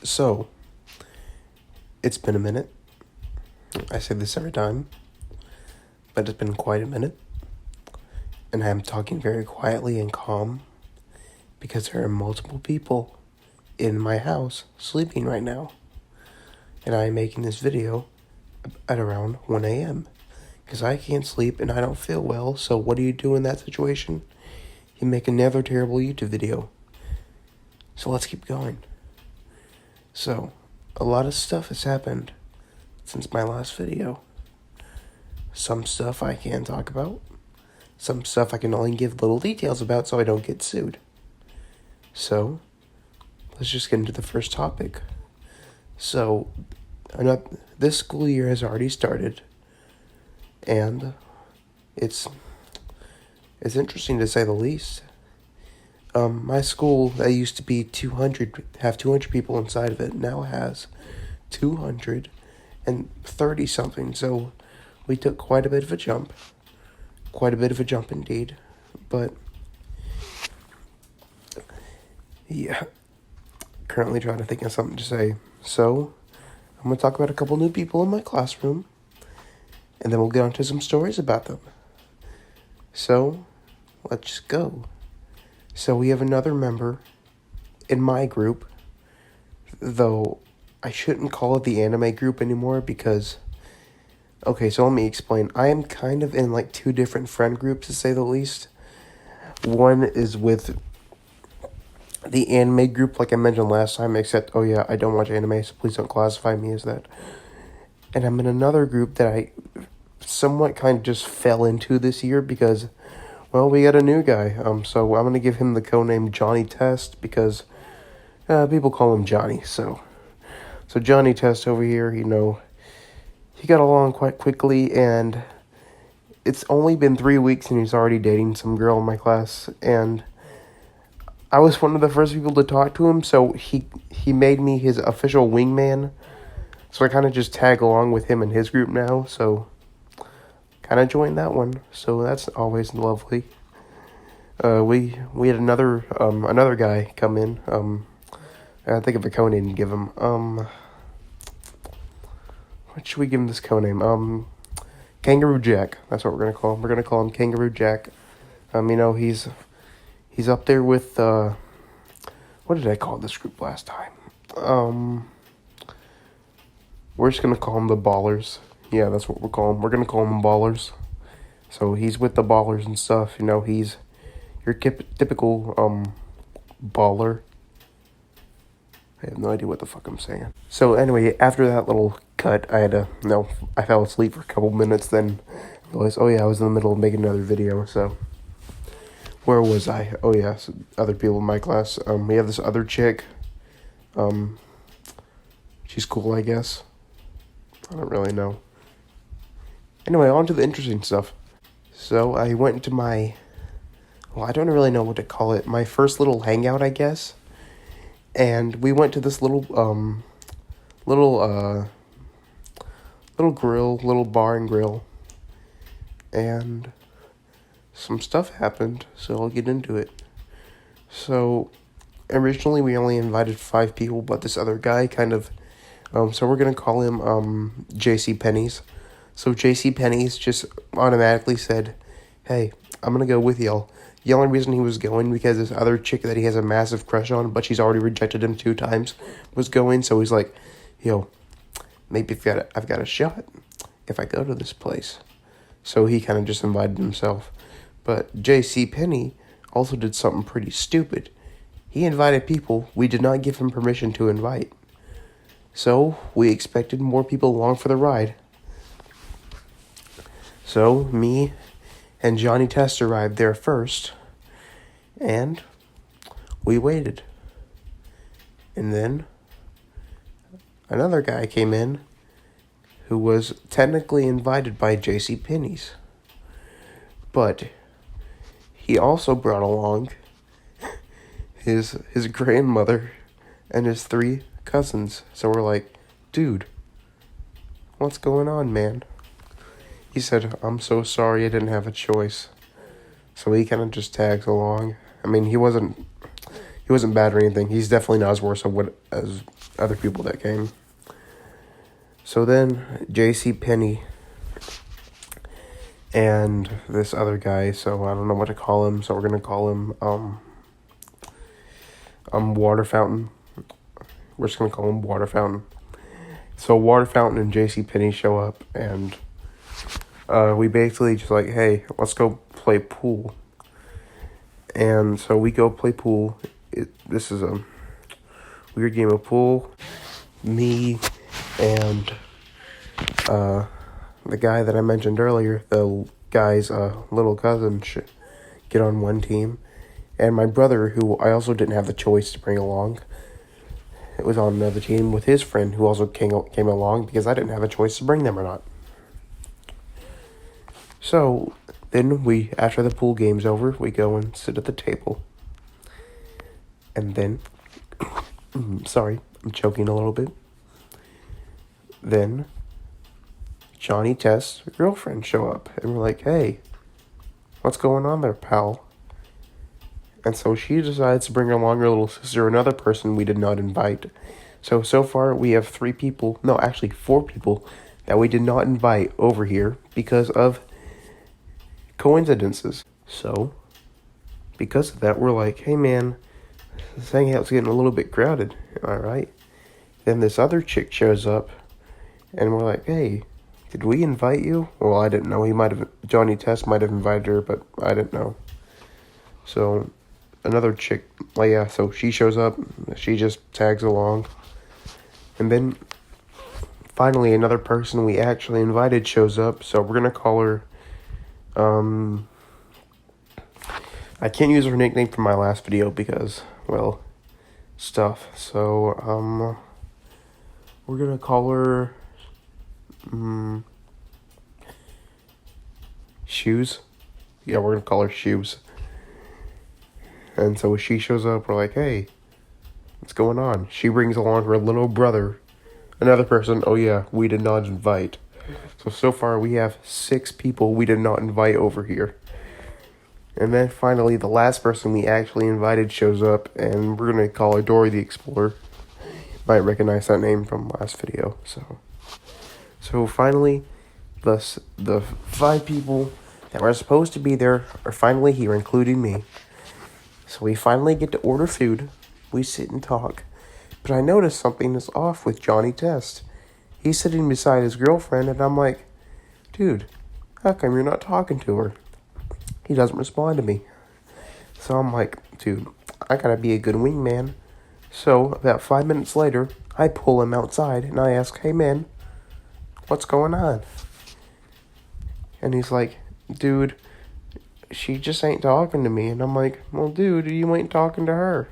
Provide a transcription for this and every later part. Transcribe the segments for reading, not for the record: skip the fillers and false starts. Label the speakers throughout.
Speaker 1: So, it's been a minute. I say this every time, but it's been quite a minute. And I'm talking very quietly and calm because there are multiple people in my house sleeping right now. And I am making this video at around 1 a.m. because I can't sleep and I don't feel well. So, what do you do in that situation? You make another terrible YouTube video. So, let's keep going. So, a lot of stuff has happened since my last video. Some stuff I can talk about. Some stuff I can only give little details about so I don't get sued. So, let's just get into the first topic. So, this school year has already started, and it's interesting to say the least. My school that used to be 200 people inside of it now has 230 something. So we took quite a bit of a jump indeed. But yeah, currently trying to think of something to say. So I'm gonna talk about a couple new people in my classroom, and then we'll get on to some stories about them. So let's go. So we have another member in my group, though I shouldn't call it the anime group anymore because, okay, so let me explain. I am kind of in like two different friend groups, to say the least. One is with the anime group, like I mentioned last time, except, oh yeah, I don't watch anime, so please don't classify me as that. And I'm in another group that I somewhat kind of just fell into this year because, well, we got a new guy, so I'm going to give him the codename Johnny Test because people call him Johnny, so Johnny Test over here, he got along quite quickly, and it's only been 3 weeks and he's already dating some girl in my class, and I was one of the first people to talk to him, so he made me his official wingman, so I kind of just tag along with him in his group now, so kind of joined that one, so that's always lovely. We had another guy come in. I think of a codename to give him. What should we give him this codename? Kangaroo Jack. That's what we're gonna call him. We're gonna call him Kangaroo Jack. He's up there with what did I call this group last time? We're just gonna call him the Ballers. Yeah, that's what we're calling. We're gonna call him Ballers. So he's with the Ballers and stuff. He's your typical baller. I have no idea what the fuck I'm saying. So anyway, after that little cut, I fell asleep for a couple minutes. Then I realized, oh yeah, I was in the middle of making another video. So where was I? Oh yeah, so other people in my class. We have this other chick. She's cool, I guess. I don't really know. Anyway, on to the interesting stuff. So I went to I don't really know what to call it. My first little hangout, I guess. And we went to this little bar and grill. And some stuff happened, so I'll get into it. So originally we only invited 5 people, but this other guy kind of, so we're going to call him JC Pennies. So JC Pennies just automatically said, hey, I'm going to go with y'all. The only reason he was going because this other chick that he has a massive crush on, but she's already rejected him 2 times, was going. So he's like, yo, maybe I've got a shot if I go to this place. So he kind of just invited himself. But J.C. Penney also did something pretty stupid. He invited people we did not give him permission to invite. So we expected more people along for the ride. So me and Johnny Test arrived there first, and we waited. And then another guy came in who was technically invited by J.C. Penney's, but he also brought along his grandmother and his 3 cousins. So we're like, dude, what's going on, man? He said, I'm so sorry, I didn't have a choice. So he kind of just tags along. I mean, he wasn't He wasn't bad or anything. He's definitely not as worse as other people that came. So then, J.C. Penney and this other guy, so I don't know what to call him, so we're going to call him, Water Fountain. We're just going to call him Water Fountain. So Water Fountain and J.C. Penney show up, and we basically just like, hey, let's go play pool. And so we go play pool. This is a weird game of pool. Me and the guy that I mentioned earlier, the guy's little cousin, get on one team. And my brother, who I also didn't have the choice to bring along, it was on another team with his friend, who also came along because I didn't have a choice to bring them or not. So then after the pool game's over, we go and sit at the table. And then, sorry, I'm choking a little bit. Then Johnny Test's girlfriend show up, and we're like, hey, what's going on there, pal? And so she decides to bring along her little sister, another person we did not invite. So far we have 4 people that we did not invite over here because of coincidences. So, because of that, we're like, hey man, this hangout's getting a little bit crowded, alright? Then this other chick shows up, and we're like, hey, did we invite you? Well, I didn't know. Johnny Test might have invited her, but I didn't know. So, another chick, so she shows up, she just tags along. And then, finally, another person we actually invited shows up, so we're gonna call her, I can't use her nickname from my last video because, well, stuff. So, we're gonna call her, Shoes. Yeah, we're gonna call her Shoes. And so when she shows up, we're like, hey, what's going on? She brings along her little brother, another person, we did not invite. So far we have 6 people we did not invite over here. And then finally, the last person we actually invited shows up, and we're going to call her Dory the Explorer. Might recognize that name from last video. So finally, the 5 people that were supposed to be there are finally here, including me. So we finally get to order food. We sit and talk. But I noticed something is off with Johnny Test. He's sitting beside his girlfriend, and I'm like, dude, how come you're not talking to her? He doesn't respond to me. So I'm like, dude, I gotta be a good wingman. So about 5 minutes later, I pull him outside, and I ask, hey man, what's going on? And he's like, dude, she just ain't talking to me. And I'm like, well, dude, you ain't talking to her.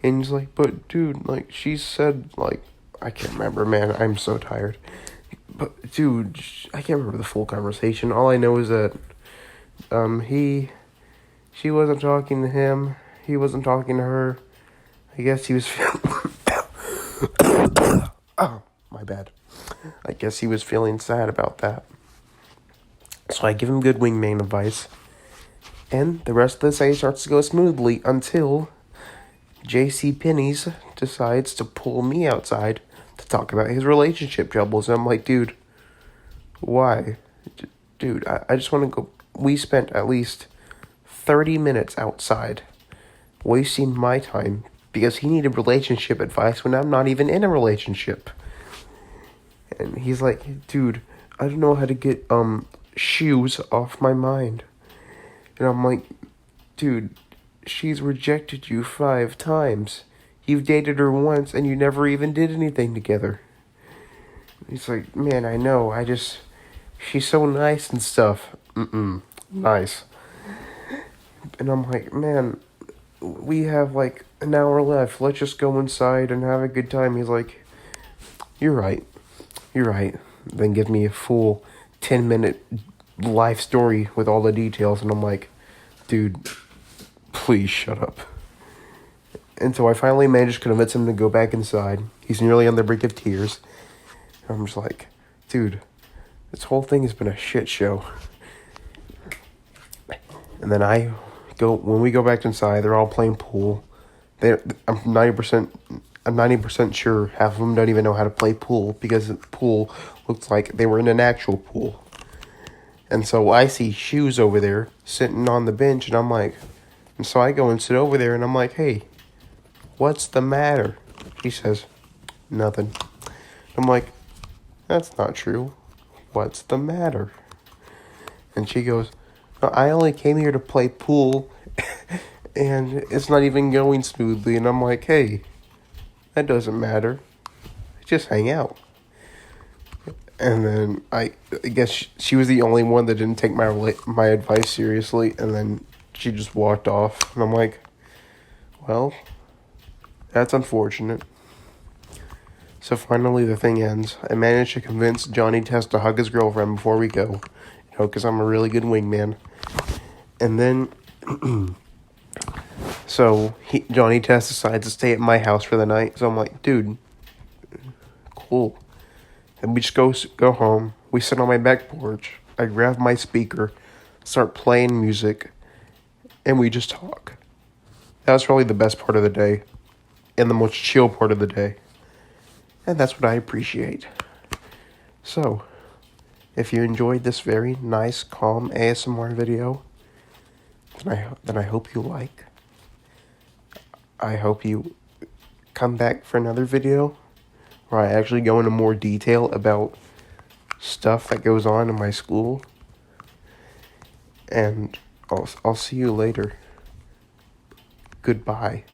Speaker 1: And he's like, but dude, like, she said, like, I can't remember, man, I'm so tired. But dude, I can't remember the full conversation. All I know is that she wasn't talking to him, he wasn't talking to her. I guess he was oh, my bad. I guess he was feeling sad about that. So I give him good wingman advice, and the rest of the day starts to go smoothly until J.C. Penney's decides to pull me outside to talk about his relationship troubles. And I'm like, dude, why? Dude, I just want to go. We spent at least 30 minutes outside wasting my time because he needed relationship advice when I'm not even in a relationship. And he's like, dude, I don't know how to get shoes off my mind. And I'm like, dude, she's rejected you 5 times. You've dated her once and you never even did anything together. He's like, man, I know, she's so nice and stuff. Nice. And I'm like, man, we have like an hour left. Let's just go inside and have a good time. He's like, you're right. Then give me a full 10-minute life story with all the details. And I'm like, dude, please shut up. And so I finally managed to convince him to go back inside. He's nearly on the brink of tears. And I'm just like, dude, this whole thing has been a shit show. And then when we go back inside, they're all playing pool. I'm 90%. I'm 90% sure half of them don't even know how to play pool because the pool looks like they were in an actual pool. And so I see shoes over there sitting on the bench, and I'm like, and so I go and sit over there, and I'm like, hey, what's the matter? She says, nothing. I'm like, that's not true. What's the matter? And she goes, no, I only came here to play pool, and it's not even going smoothly. And I'm like, hey, that doesn't matter. Just hang out. And then I guess she was the only one that didn't take my advice seriously, and then she just walked off. And I'm like, well, that's unfortunate. So finally the thing ends. I managed to convince Johnny Test to hug his girlfriend before we go, because I'm a really good wingman. And then, so Johnny Test decides to stay at my house for the night. So I'm like, dude, cool. And we just go home. We sit on my back porch. I grab my speaker, start playing music, and we just talk. That was probably the best part of the day, and the most chill part of the day. And that's what I appreciate. So, if you enjoyed this very nice, calm ASMR video, then I hope you like. I hope you come back for another video where I actually go into more detail about stuff that goes on in my school. And I'll see you later. Goodbye.